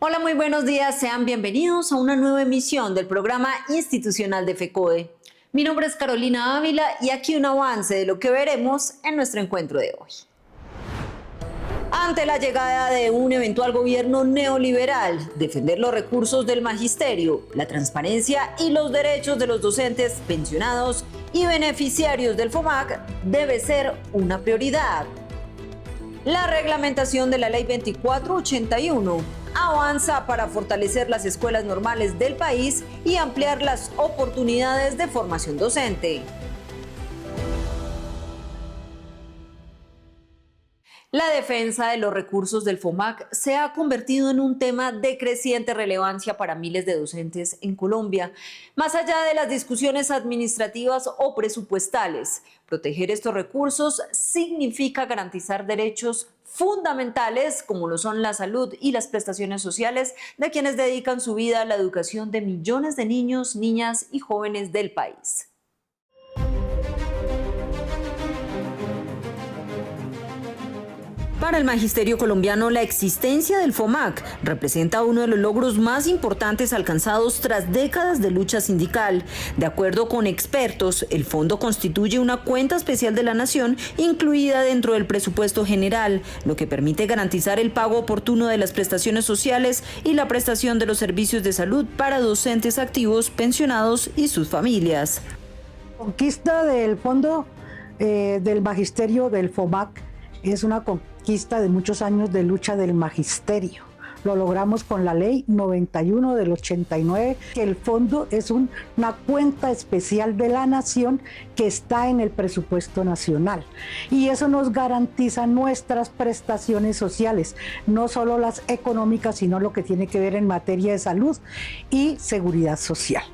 Hola, muy buenos días. Sean bienvenidos a una nueva emisión del programa institucional de FECODE. Mi nombre es Carolina Ávila y aquí un avance de lo que veremos en nuestro encuentro de hoy. Ante la llegada de un eventual gobierno neoliberal, defender los recursos del magisterio, la transparencia y los derechos de los docentes, pensionados y beneficiarios del FOMAC debe ser una prioridad. La reglamentación de la Ley 2481 avanza para fortalecer las escuelas normales del país y ampliar las oportunidades de formación docente. La defensa de los recursos del FOMAC se ha convertido en un tema de creciente relevancia para miles de docentes en Colombia. Más allá de las discusiones administrativas o presupuestales, proteger estos recursos significa garantizar derechos fundamentales como lo son la salud y las prestaciones sociales de quienes dedican su vida a la educación de millones de niños, niñas y jóvenes del país. Para el magisterio colombiano, la existencia del FOMAC representa uno de los logros más importantes alcanzados tras décadas de lucha sindical. De acuerdo con expertos, el fondo constituye una cuenta especial de la nación incluida dentro del presupuesto general, lo que permite garantizar el pago oportuno de las prestaciones sociales y la prestación de los servicios de salud para docentes activos, pensionados y sus familias. Conquista del fondo del magisterio del FOMAC es una conquista de muchos años de lucha del magisterio. Lo logramos con la ley 91 del 89, que el fondo es una cuenta especial de la nación que está en el presupuesto nacional. Y eso nos garantiza nuestras prestaciones sociales, no solo las económicas, sino lo que tiene que ver en materia de salud y seguridad social.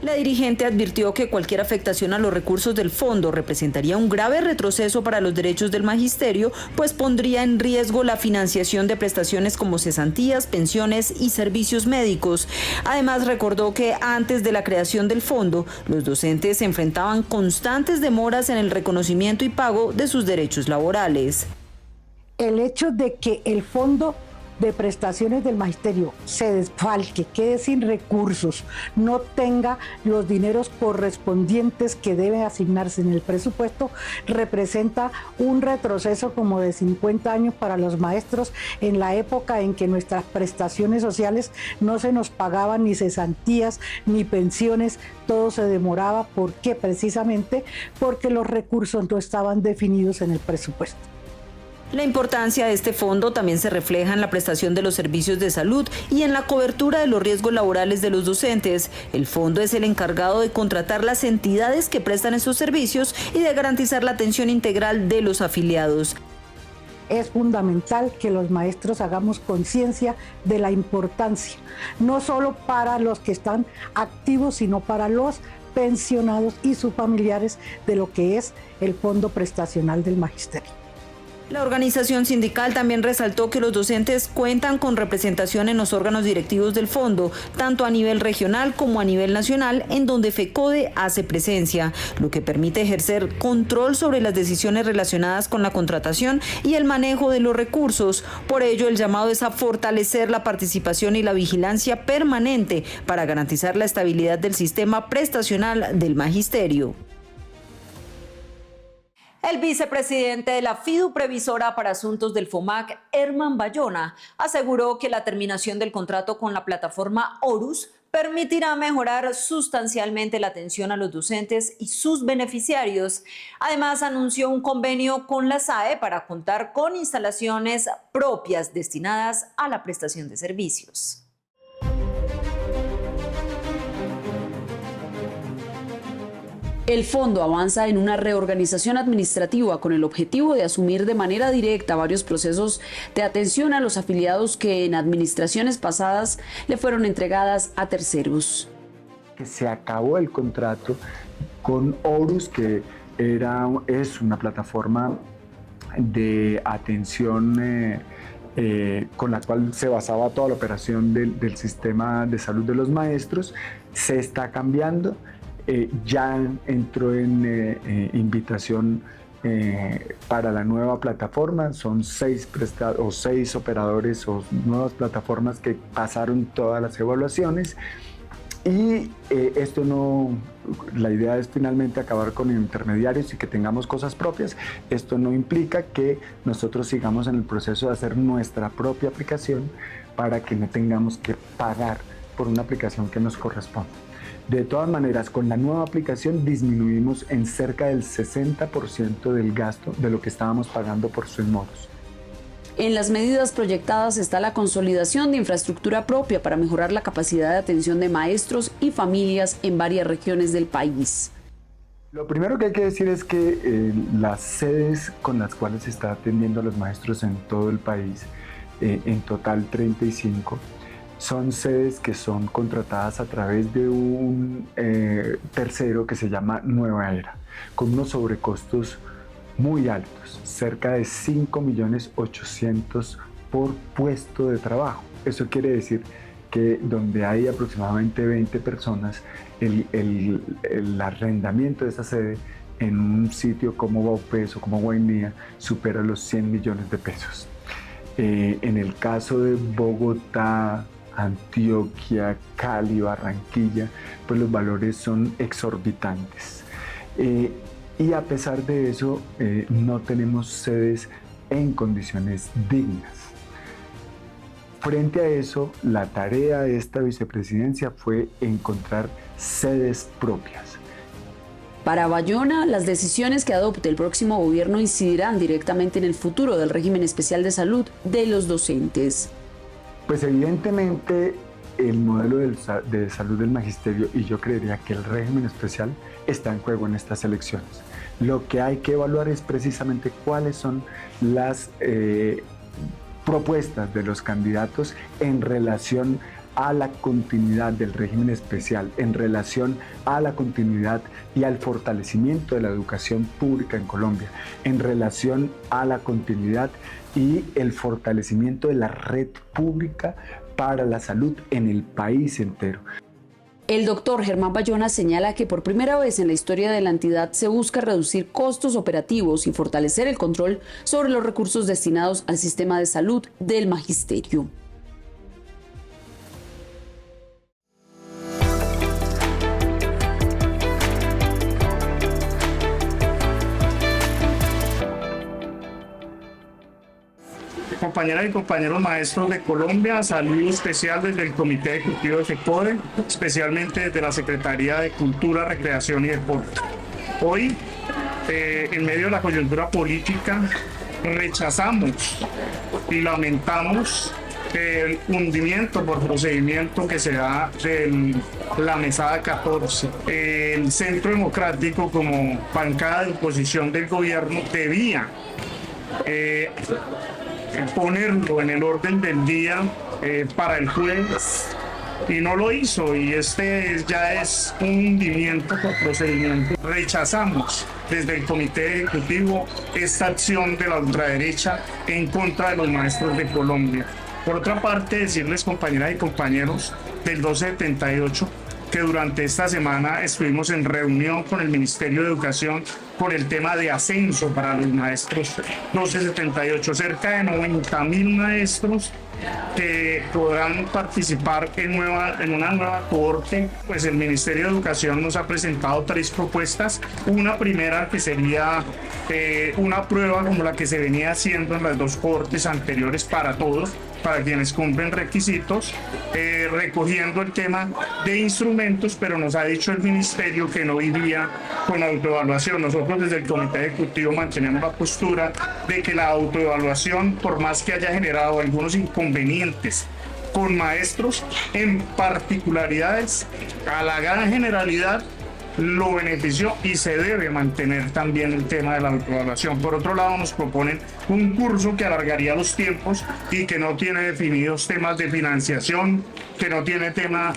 La dirigente advirtió que cualquier afectación a los recursos del fondo representaría un grave retroceso para los derechos del magisterio, pues pondría en riesgo la financiación de prestaciones como cesantías, pensiones y servicios médicos. Además, recordó que antes de la creación del fondo, los docentes se enfrentaban constantes demoras en el reconocimiento y pago de sus derechos laborales. El hecho de que el fondo de prestaciones del magisterio se desfalque, quede sin recursos, no tenga los dineros correspondientes que deben asignarse en el presupuesto, representa un retroceso como de 50 años para los maestros en la época en que nuestras prestaciones sociales no se nos pagaban ni cesantías ni pensiones, todo se demoraba. ¿Por qué? Precisamente porque los recursos no estaban definidos en el presupuesto. La importancia de este fondo también se refleja en la prestación de los servicios de salud y en la cobertura de los riesgos laborales de los docentes. El fondo es el encargado de contratar las entidades que prestan esos servicios y de garantizar la atención integral de los afiliados. Es fundamental que los maestros hagamos conciencia de la importancia, no solo para los que están activos, sino para los pensionados y sus familiares de lo que es el fondo prestacional del magisterio. La organización sindical también resaltó que los docentes cuentan con representación en los órganos directivos del fondo, tanto a nivel regional como a nivel nacional, en donde FECODE hace presencia, lo que permite ejercer control sobre las decisiones relacionadas con la contratación y el manejo de los recursos. Por ello, el llamado es a fortalecer la participación y la vigilancia permanente para garantizar la estabilidad del sistema prestacional del magisterio. El vicepresidente de la FIDU Previsora para Asuntos del FOMAC, Herman Bayona, aseguró que la terminación del contrato con la plataforma Horus permitirá mejorar sustancialmente la atención a los docentes y sus beneficiarios. Además, anunció un convenio con la SAE para contar con instalaciones propias destinadas a la prestación de servicios. El fondo avanza en una reorganización administrativa con el objetivo de asumir de manera directa varios procesos de atención a los afiliados que en administraciones pasadas le fueron entregadas a terceros. Se acabó el contrato con Horus, que es una plataforma de atención con la cual se basaba toda la operación del sistema de salud de los maestros. Se está cambiando. Ya entró en invitación para la nueva plataforma. Son 6 operadores o nuevas plataformas que pasaron todas las evaluaciones. Y la idea es finalmente acabar con intermediarios y que tengamos cosas propias. Esto no implica que nosotros sigamos en el proceso de hacer nuestra propia aplicación para que no tengamos que pagar por una aplicación que nos corresponde. De todas maneras, con la nueva aplicación disminuimos en cerca del 60% del gasto de lo que estábamos pagando por SwissModus. En las medidas proyectadas está la consolidación de infraestructura propia para mejorar la capacidad de atención de maestros y familias en varias regiones del país. Lo primero que hay que decir es que las sedes con las cuales se está atendiendo a los maestros en todo el país, en total 35, son sedes que son contratadas a través de un tercero que se llama Nueva Era, con unos sobrecostos muy altos, cerca de 5.800.000 por puesto de trabajo. Eso quiere decir que donde hay aproximadamente 20 personas, el arrendamiento de esa sede en un sitio como Baupés o como Guainía supera los 100 millones de pesos. En el caso de Bogotá, Antioquia, Cali, Barranquilla, pues los valores son exorbitantes. Y a pesar de eso, no tenemos sedes en condiciones dignas. Frente a eso, la tarea de esta vicepresidencia fue encontrar sedes propias. Para Bayona, las decisiones que adopte el próximo gobierno incidirán directamente en el futuro del régimen especial de salud de los docentes. Pues evidentemente el modelo de salud del magisterio, y yo creería que el régimen especial, está en juego en estas elecciones. Lo que hay que evaluar es precisamente cuáles son las propuestas de los candidatos en relación a la continuidad del régimen especial, en relación a la continuidad y al fortalecimiento de la educación pública en Colombia, en relación a la continuidad y el fortalecimiento de la red pública para la salud en el país entero. El doctor Germán Bayona señala que por primera vez en la historia de la entidad se busca reducir costos operativos y fortalecer el control sobre los recursos destinados al sistema de salud del magisterio. Compañeras y compañeros maestros de Colombia, saludo especial desde el Comité Ejecutivo de FECODE, especialmente desde la Secretaría de Cultura, Recreación y Deporte. Hoy, en medio de la coyuntura política, rechazamos y lamentamos el hundimiento por procedimiento que se da de la mesada 14. El Centro Democrático, como bancada de oposición del gobierno, debía ponerlo en el orden del día para el jueves y no lo hizo, y este ya es un hundimiento por procedimiento. Rechazamos desde el Comité Ejecutivo esta acción de la ultraderecha en contra de los maestros de Colombia. Por otra parte, decirles, compañeras y compañeros del 1278, que durante esta semana estuvimos en reunión con el Ministerio de Educación con el tema de ascenso para los maestros 1278, cerca de 90.000 maestros que podrán participar en una nueva cohorte. Pues el Ministerio de Educación nos ha presentado 3 propuestas. Una primera que sería una prueba como la que se venía haciendo en las 2 cohortes anteriores para todos, para quienes cumplen requisitos, recogiendo el tema de instrumentos, pero nos ha dicho el Ministerio que no iría con autoevaluación. Nosotros desde el Comité Ejecutivo mantenemos la postura de que la autoevaluación, por más que haya generado algunos inconvenientes con maestros, en particularidades, a la gran generalidad lo benefició y se debe mantener también el tema de la autoevaluación. Por otro lado, nos proponen un curso que alargaría los tiempos y que no tiene definidos temas de financiación, que no tiene tema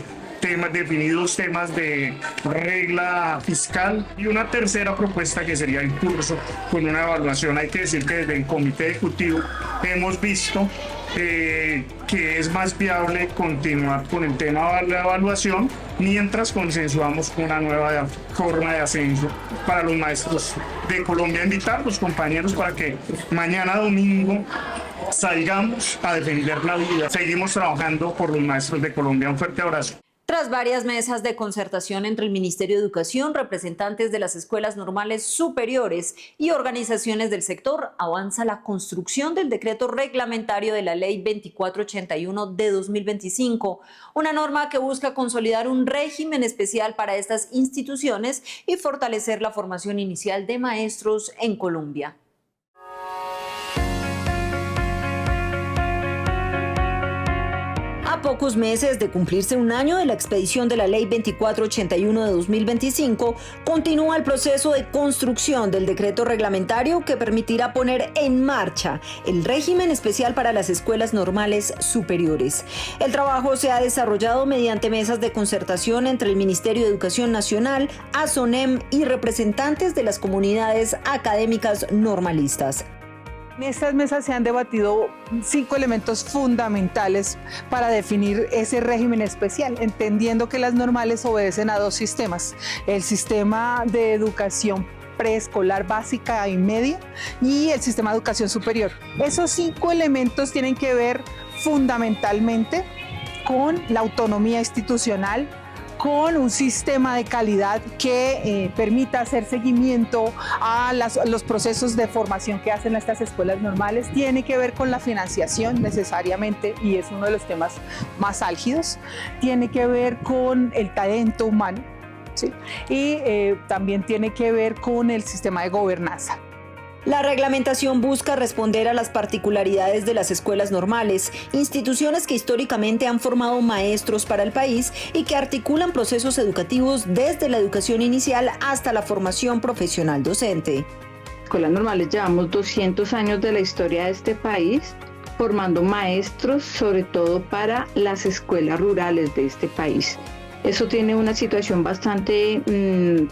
definidos temas de regla fiscal y una tercera propuesta que sería el curso con una evaluación. Hay que decir que desde el comité ejecutivo hemos visto que es más viable continuar con el tema de la evaluación mientras consensuamos una nueva forma de ascenso para los maestros de Colombia. Invitar a los compañeros para que mañana domingo salgamos a defender la vida. Seguimos trabajando por los maestros de Colombia. Un fuerte abrazo. Tras varias mesas de concertación entre el Ministerio de Educación, representantes de las escuelas normales superiores y organizaciones del sector, avanza la construcción del decreto reglamentario de la Ley 2481 de 2025, una norma que busca consolidar un régimen especial para estas instituciones y fortalecer la formación inicial de maestros en Colombia. A pocos meses de cumplirse un año de la expedición de la Ley 2481 de 2025, continúa el proceso de construcción del decreto reglamentario que permitirá poner en marcha el régimen especial para las escuelas normales superiores. El trabajo se ha desarrollado mediante mesas de concertación entre el Ministerio de Educación Nacional, ASONEM y representantes de las comunidades académicas normalistas. En estas mesas se han debatido 5 elementos fundamentales para definir ese régimen especial, entendiendo que las normales obedecen a 2 sistemas: el sistema de educación preescolar básica y media y el sistema de educación superior. Esos 5 elementos tienen que ver fundamentalmente con la autonomía institucional, con un sistema de calidad que permita hacer seguimiento a los procesos de formación que hacen estas escuelas normales. Tiene que ver con la financiación necesariamente, y es uno de los temas más álgidos. Tiene que ver con el talento humano, ¿sí? Y también tiene que ver con el sistema de gobernanza. La reglamentación busca responder a las particularidades de las escuelas normales, instituciones que históricamente han formado maestros para el país y que articulan procesos educativos desde la educación inicial hasta la formación profesional docente. Escuelas normales llevamos 200 años de la historia de este país formando maestros, sobre todo para las escuelas rurales de este país. Eso tiene una situación bastante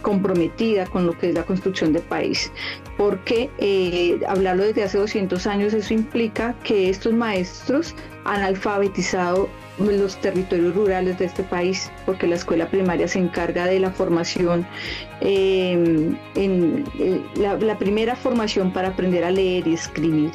comprometida con lo que es la construcción del país, porque hablarlo desde hace 200 años, eso implica que estos maestros han alfabetizado los territorios rurales de este país, porque la escuela primaria se encarga de la formación, la primera formación para aprender a leer y escribir.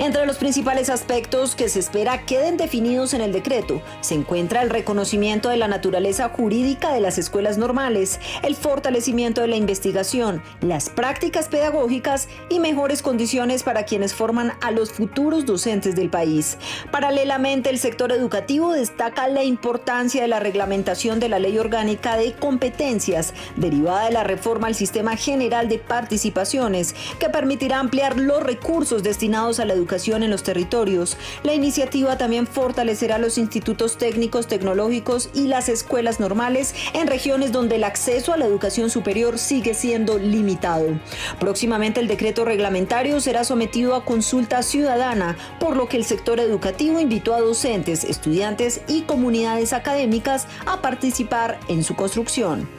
Entre los principales aspectos que se espera queden definidos en el decreto, se encuentra el reconocimiento de la naturaleza jurídica de las escuelas normales, el fortalecimiento de la investigación, las prácticas pedagógicas y mejores condiciones para quienes forman a los futuros docentes del país. Paralelamente, el sector educativo destaca la importancia de la reglamentación de la Ley Orgánica de Competencias, derivada de la reforma al Sistema General de Participaciones, que permitirá ampliar los recursos destinados a la educación en los territorios. La iniciativa también fortalecerá los institutos técnicos, tecnológicos y las escuelas normales en regiones donde el acceso a la educación superior sigue siendo limitado. Próximamente el decreto reglamentario será sometido a consulta ciudadana, por lo que el sector educativo invitó a docentes, estudiantes y comunidades académicas a participar en su construcción.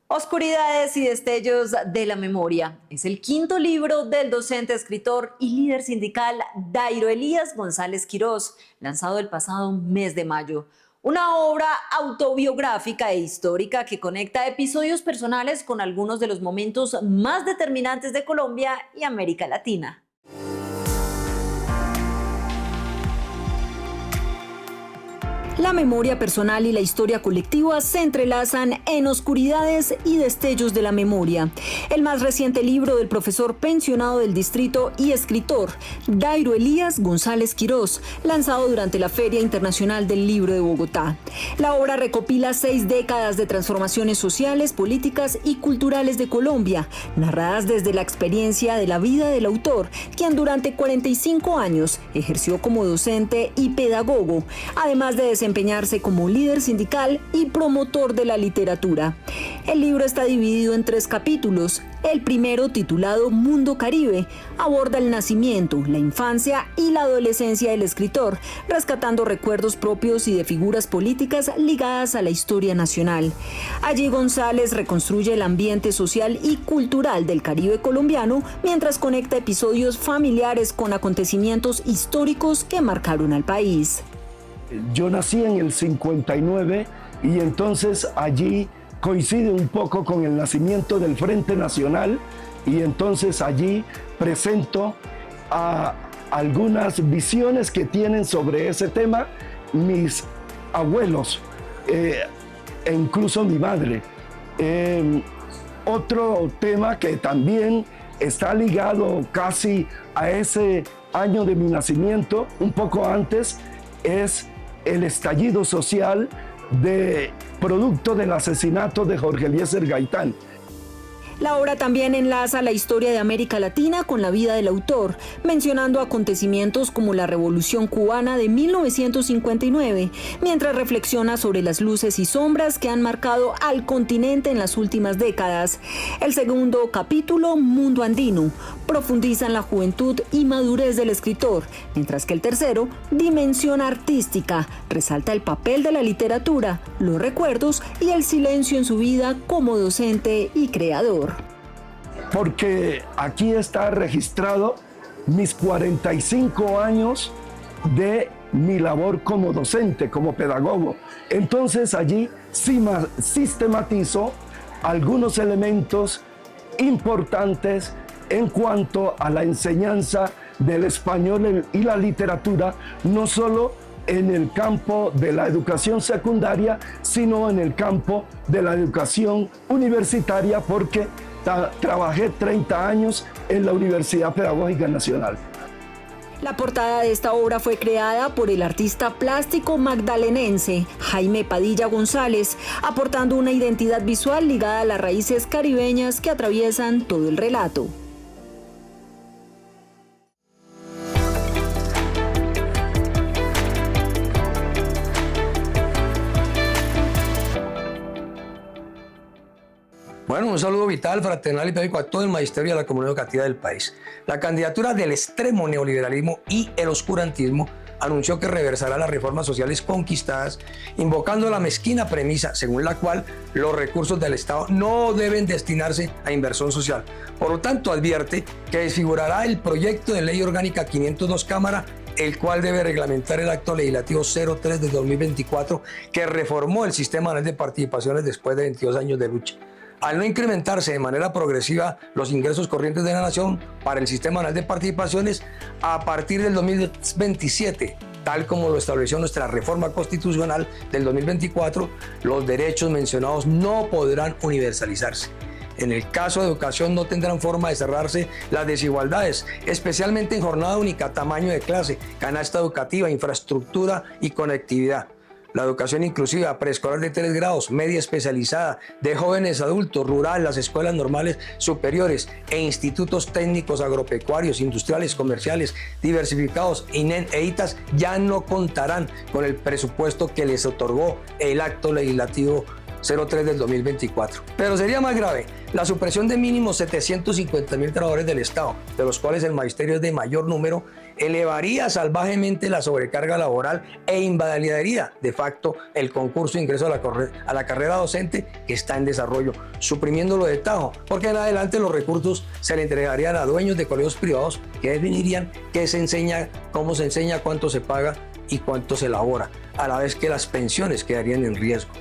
Oscuridades y destellos de la memoria es el 5º libro del docente, escritor y líder sindical Dairo Elías González Quirós, lanzado el pasado mes de mayo. Una obra autobiográfica e histórica que conecta episodios personales con algunos de los momentos más determinantes de Colombia y América Latina. La memoria personal y la historia colectiva se entrelazan en Oscuridades y destellos de la memoria. El más reciente libro del profesor pensionado del distrito y escritor Dairo Elías González Quirós, lanzado durante la Feria Internacional del Libro de Bogotá. La obra recopila 6 décadas de transformaciones sociales, políticas y culturales de Colombia, narradas desde la experiencia de la vida del autor, quien durante 45 años ejerció como docente y pedagogo, además de desempeñarse como líder sindical y promotor de la literatura. El libro está dividido en 3 capítulos: El primero, titulado Mundo Caribe, aborda el nacimiento, la infancia y la adolescencia del escritor, rescatando recuerdos propios y de figuras políticas ligadas a la historia nacional. Allí González reconstruye el ambiente social y cultural del Caribe colombiano mientras conecta episodios familiares con acontecimientos históricos que marcaron al país. Yo nací en el 59 y entonces allí coincide un poco con el nacimiento del Frente Nacional y entonces allí presento algunas visiones que tienen sobre ese tema mis abuelos e incluso mi madre. Otro tema que también está ligado casi a ese año de mi nacimiento, un poco antes, es el estallido social producto del asesinato de Jorge Eliezer Gaitán. La obra también enlaza la historia de América Latina con la vida del autor, mencionando acontecimientos como la Revolución Cubana de 1959, mientras reflexiona sobre las luces y sombras que han marcado al continente en las últimas décadas. El segundo capítulo, Mundo Andino, profundiza en la juventud y madurez del escritor, mientras que el tercero, Dimensión Artística, resalta el papel de la literatura, los recuerdos y el silencio en su vida como docente y creador. Porque aquí está registrado mis 45 años de mi labor como docente, como pedagogo. Entonces allí sistematizo algunos elementos importantes en cuanto a la enseñanza del español y la literatura, no solo en el campo de la educación secundaria, sino en el campo de la educación universitaria, porque trabajé 30 años en la Universidad Pedagógica Nacional. La portada de esta obra fue creada por el artista plástico magdalenense Jaime Padilla González, aportando una identidad visual ligada a las raíces caribeñas que atraviesan todo el relato. Bueno, un saludo vital, fraternal y pedagógico a todo el magisterio y a la comunidad educativa del país. La candidatura del extremo neoliberalismo y el oscurantismo anunció que reversará las reformas sociales conquistadas, invocando la mezquina premisa según la cual los recursos del Estado no deben destinarse a inversión social. Por lo tanto, advierte que desfigurará el proyecto de ley orgánica 502 Cámara, el cual debe reglamentar el acto legislativo 03 de 2024, que reformó el sistema nacional de participaciones después de 22 años de lucha. Al no incrementarse de manera progresiva los ingresos corrientes de la nación para el Sistema Nacional de Participaciones a partir del 2027, tal como lo estableció nuestra reforma constitucional del 2024, los derechos mencionados no podrán universalizarse. En el caso de educación no tendrán forma de cerrarse las desigualdades, especialmente en jornada única, tamaño de clase, canasta educativa, infraestructura y conectividad. La educación inclusiva, preescolar de 3 grados, media especializada, de jóvenes adultos, rural, las escuelas normales superiores e institutos técnicos agropecuarios, industriales, comerciales, diversificados, INEN e ITAS ya no contarán con el presupuesto que les otorgó el acto legislativo 03 del 2024. Pero sería más grave la supresión de mínimo 750.000 trabajadores del Estado, de los cuales el magisterio es de mayor número, elevaría salvajemente la sobrecarga laboral e invalidaría de facto el concurso de ingreso a la carrera docente que está en desarrollo, suprimiéndolo de tajo, porque en adelante los recursos se le entregarían a dueños de colegios privados que definirían qué se enseña, cómo se enseña, cuánto se paga y cuánto se elabora, a la vez que las pensiones quedarían en riesgo.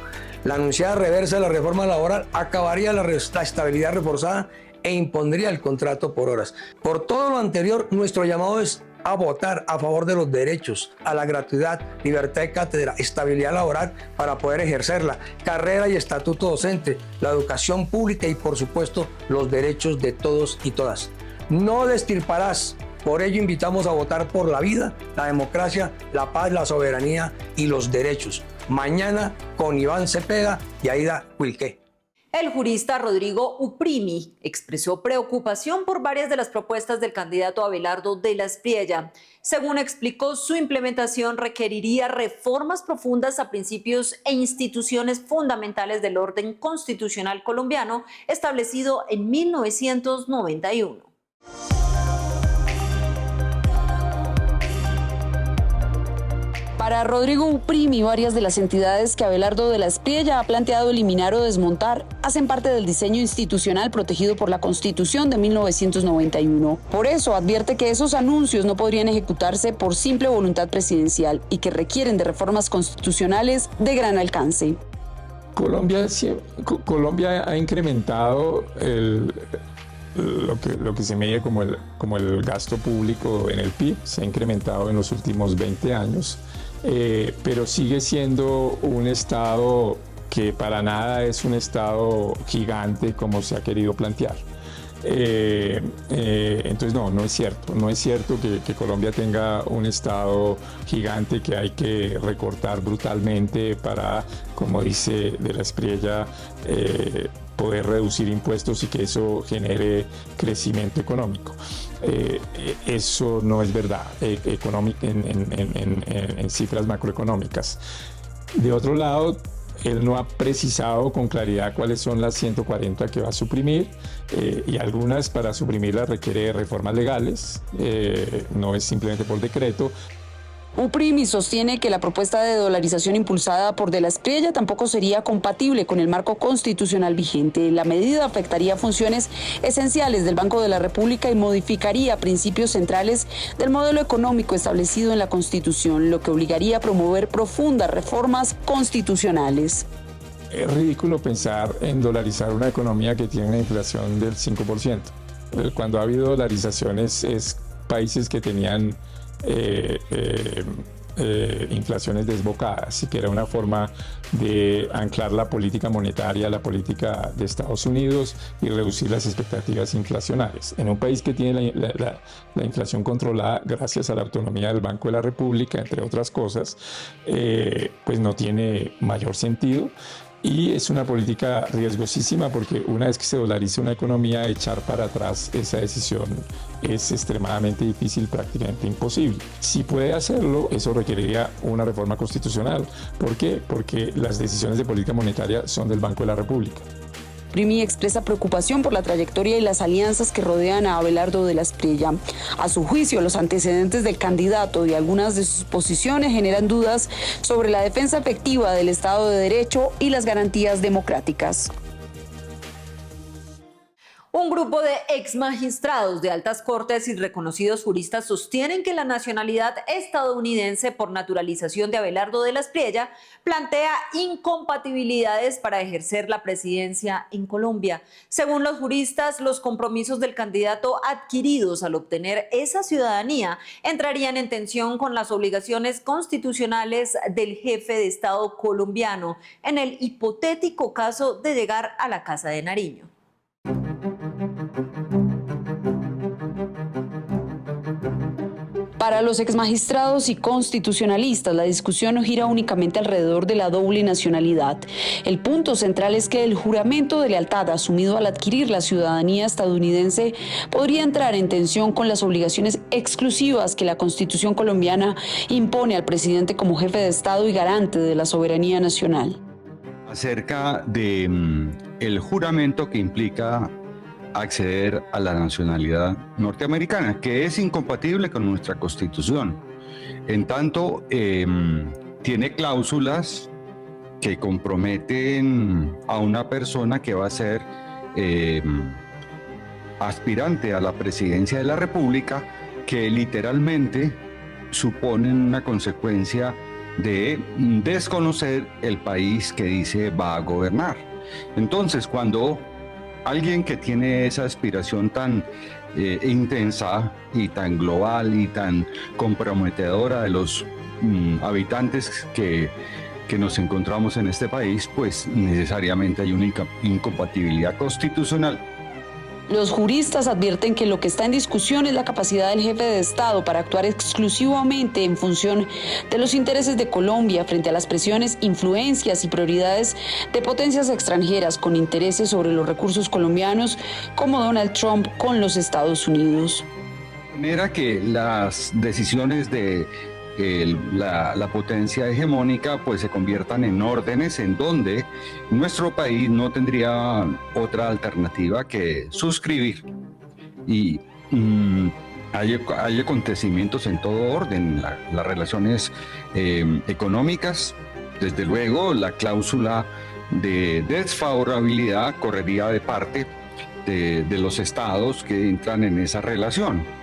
La anunciada reversa de la reforma laboral acabaría la estabilidad reforzada e impondría el contrato por horas. Por todo lo anterior, nuestro llamado es a votar a favor de los derechos, a la gratuidad, libertad de cátedra, estabilidad laboral para poder ejercerla, carrera y estatuto docente, la educación pública y, por supuesto, los derechos de todos y todas. No destirparás. Por ello invitamos a votar por la vida, la democracia, la paz, la soberanía y los derechos. Mañana con Iván Cepeda y Aida Wilke. El jurista Rodrigo Uprimi expresó preocupación por varias de las propuestas del candidato Abelardo de la Espriella. Según explicó, su implementación requeriría reformas profundas a principios e instituciones fundamentales del orden constitucional colombiano establecido en 1991. Para Rodrigo Uprimi, varias de las entidades que Abelardo de la Espriella ha planteado eliminar o desmontar hacen parte del diseño institucional protegido por la Constitución de 1991. Por eso advierte que esos anuncios no podrían ejecutarse por simple voluntad presidencial y que requieren de reformas constitucionales de gran alcance. Colombia ha incrementado lo que se mide como el gasto público en el PIB, se ha incrementado en los últimos 20 años. Pero sigue siendo un Estado que para nada es un Estado gigante como se ha querido plantear. Entonces no es cierto. No es cierto que Colombia tenga un Estado gigante que hay que recortar brutalmente para, como dice de la Espriella, poder reducir impuestos y que eso genere crecimiento económico. Eso no es verdad en cifras macroeconómicas. De otro lado, él no ha precisado con claridad cuáles son las 140 que va a suprimir y algunas para suprimirlas requiere reformas legales, no es simplemente por decreto. Uprimi sostiene que la propuesta de dolarización impulsada por de la Espriella tampoco sería compatible con el marco constitucional vigente. La medida afectaría funciones esenciales del Banco de la República y modificaría principios centrales del modelo económico establecido en la Constitución, lo que obligaría a promover profundas reformas constitucionales. Es ridículo pensar en dolarizar una economía que tiene una inflación del 5%. Cuando ha habido dolarizaciones es países que tenían inflaciones desbocadas, y que era una forma de anclar la política monetaria a la política de Estados Unidos y reducir las expectativas inflacionarias. En un país que tiene la inflación controlada gracias a la autonomía del Banco de la República, entre otras cosas, pues no tiene mayor sentido. Y es una política riesgosísima porque una vez que se dolariza una economía, echar para atrás esa decisión es extremadamente difícil, prácticamente imposible. Si puede hacerlo, eso requeriría una reforma constitucional. ¿Por qué? Porque las decisiones de política monetaria son del Banco de la República. Uprimi expresa preocupación por la trayectoria y las alianzas que rodean a Abelardo de la Espriella. A su juicio, los antecedentes del candidato y algunas de sus posiciones generan dudas sobre la defensa efectiva del Estado de Derecho y las garantías democráticas. Un grupo de exmagistrados de altas cortes y reconocidos juristas sostienen que la nacionalidad estadounidense por naturalización de Abelardo de la Espriella plantea incompatibilidades para ejercer la presidencia en Colombia. Según los juristas, los compromisos del candidato adquiridos al obtener esa ciudadanía entrarían en tensión con las obligaciones constitucionales del jefe de Estado colombiano en el hipotético caso de llegar a la Casa de Nariño. Para los exmagistrados y constitucionalistas, la discusión no gira únicamente alrededor de la doble nacionalidad. El punto central es que el juramento de lealtad asumido al adquirir la ciudadanía estadounidense podría entrar en tensión con las obligaciones exclusivas que la Constitución colombiana impone al presidente como jefe de Estado y garante de la soberanía nacional. Acerca del juramento que implica acceder a la nacionalidad norteamericana, que es incompatible con nuestra Constitución. En tanto, tiene cláusulas que comprometen a una persona que va a ser aspirante a la presidencia de la República, que literalmente suponen una consecuencia de desconocer el país que dice va a gobernar. Entonces, cuando alguien que tiene esa aspiración tan intensa y tan global y tan comprometedora de los habitantes que nos encontramos en este país, pues necesariamente hay una incompatibilidad constitucional Los juristas advierten que lo que está en discusión es la capacidad del jefe de Estado para actuar exclusivamente en función de los intereses de Colombia frente a las presiones, influencias y prioridades de potencias extranjeras con intereses sobre los recursos colombianos, como Donald Trump con los Estados Unidos. De manera que las decisiones de la potencia hegemónica pues se conviertan en órdenes en donde nuestro país no tendría otra alternativa que suscribir. Y hay acontecimientos en todo orden, las relaciones económicas, desde luego la cláusula de desfavorabilidad correría de parte de los estados que entran en esa relación.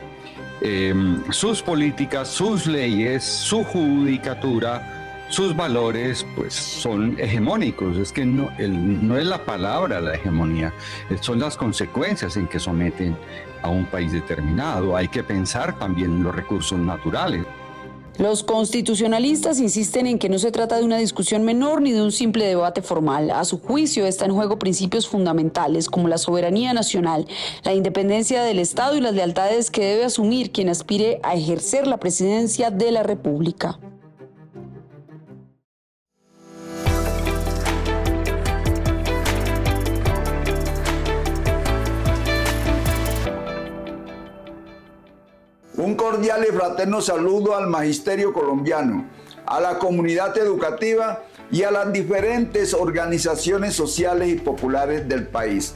Sus políticas, sus leyes, su judicatura, sus valores, pues son hegemónicos. Es que no es la palabra la hegemonía, son las consecuencias en que someten a un país determinado. Hay que pensar también en los recursos naturales. Los constitucionalistas insisten en que no se trata de una discusión menor ni de un simple debate formal. A su juicio están en juego principios fundamentales como la soberanía nacional, la independencia del Estado y las lealtades que debe asumir quien aspire a ejercer la presidencia de la República. Un cordial y fraterno saludo al magisterio colombiano, a la comunidad educativa y a las diferentes organizaciones sociales y populares del país.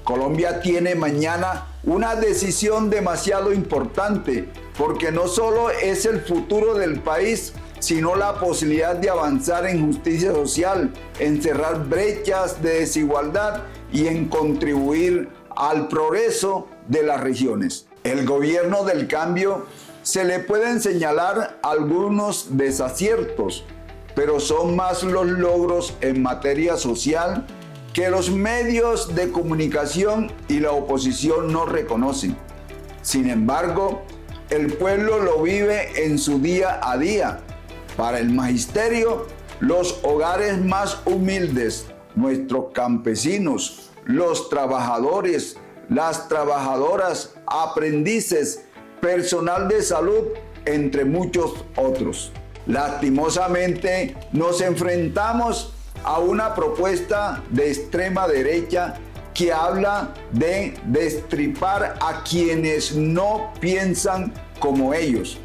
Colombia tiene mañana una decisión demasiado importante, porque no solo es el futuro del país, sino la posibilidad de avanzar en justicia social, en cerrar brechas de desigualdad y en contribuir al progreso de las regiones. El gobierno del cambio se le pueden señalar algunos desaciertos, pero son más los logros en materia social que los medios de comunicación y la oposición no reconocen. Sin embargo, el pueblo lo vive en su día a día. Para el magisterio, los hogares más humildes, nuestros campesinos, los trabajadores, las trabajadoras, aprendices, personal de salud, entre muchos otros. Lastimosamente, nos enfrentamos a una propuesta de extrema derecha que habla de destripar a quienes no piensan como ellos,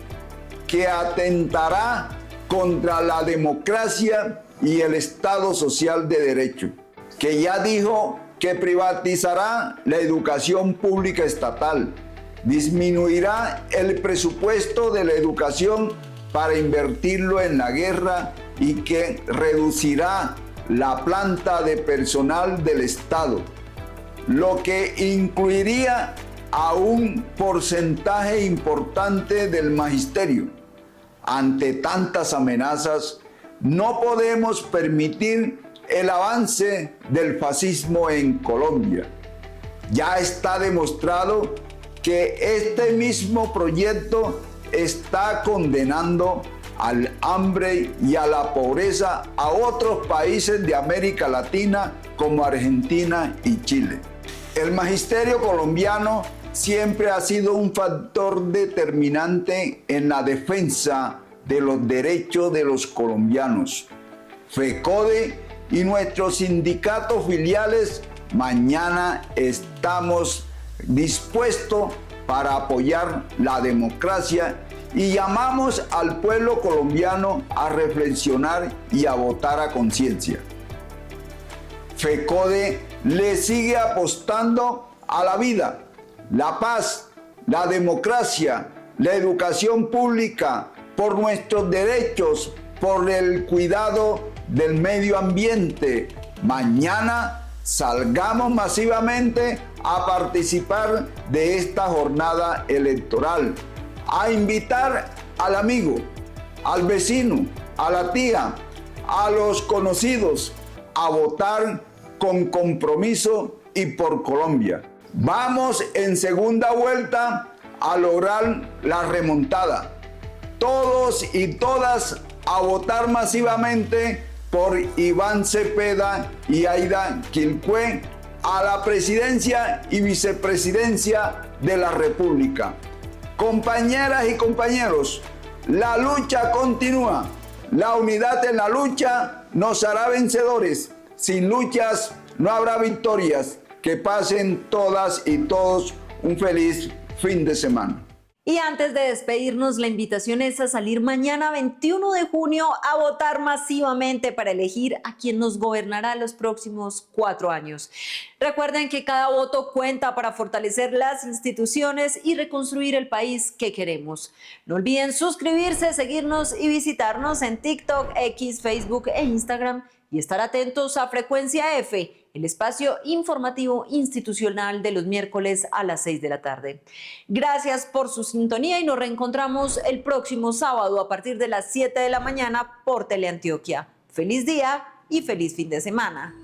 que atentará contra la democracia y el Estado social de derecho, que ya dijo que privatizará la educación pública estatal, disminuirá el presupuesto de la educación para invertirlo en la guerra y que reducirá la planta de personal del Estado, lo que incluiría a un porcentaje importante del magisterio. Ante tantas amenazas, no podemos permitir el avance del fascismo en Colombia. Ya está demostrado que este mismo proyecto está condenando al hambre y a la pobreza a otros países de América Latina como Argentina y Chile. El magisterio colombiano siempre ha sido un factor determinante en la defensa de los derechos de los colombianos. FECODE y nuestros sindicatos filiales mañana estamos dispuestos para apoyar la democracia y llamamos al pueblo colombiano a reflexionar y a votar a conciencia. FECODE le sigue apostando a la vida, la paz, la democracia, la educación pública, por nuestros derechos, por el cuidado del medio ambiente. Mañana salgamos masivamente a participar de esta jornada electoral, a invitar al amigo, al vecino, a la tía, a los conocidos, a votar con compromiso y por Colombia. Vamos en segunda vuelta a lograr la remontada. Todos y todas a votar masivamente por Iván Cepeda y Aida Quilpué a la presidencia y vicepresidencia de la República. Compañeras y compañeros, la lucha continúa. La unidad en la lucha nos hará vencedores. Sin luchas no habrá victorias. Que pasen todas y todos un feliz fin de semana. Y antes de despedirnos, la invitación es a salir mañana 21 de junio a votar masivamente para elegir a quien nos gobernará los próximos 4 años. Recuerden que cada voto cuenta para fortalecer las instituciones y reconstruir el país que queremos. No olviden suscribirse, seguirnos y visitarnos en TikTok, X, Facebook e Instagram y estar atentos a Frecuencia F, el espacio informativo institucional de los miércoles a las 6 de la tarde. Gracias por su sintonía y nos reencontramos el próximo sábado a partir de las 7 de la mañana por Teleantioquia. Feliz día y feliz fin de semana.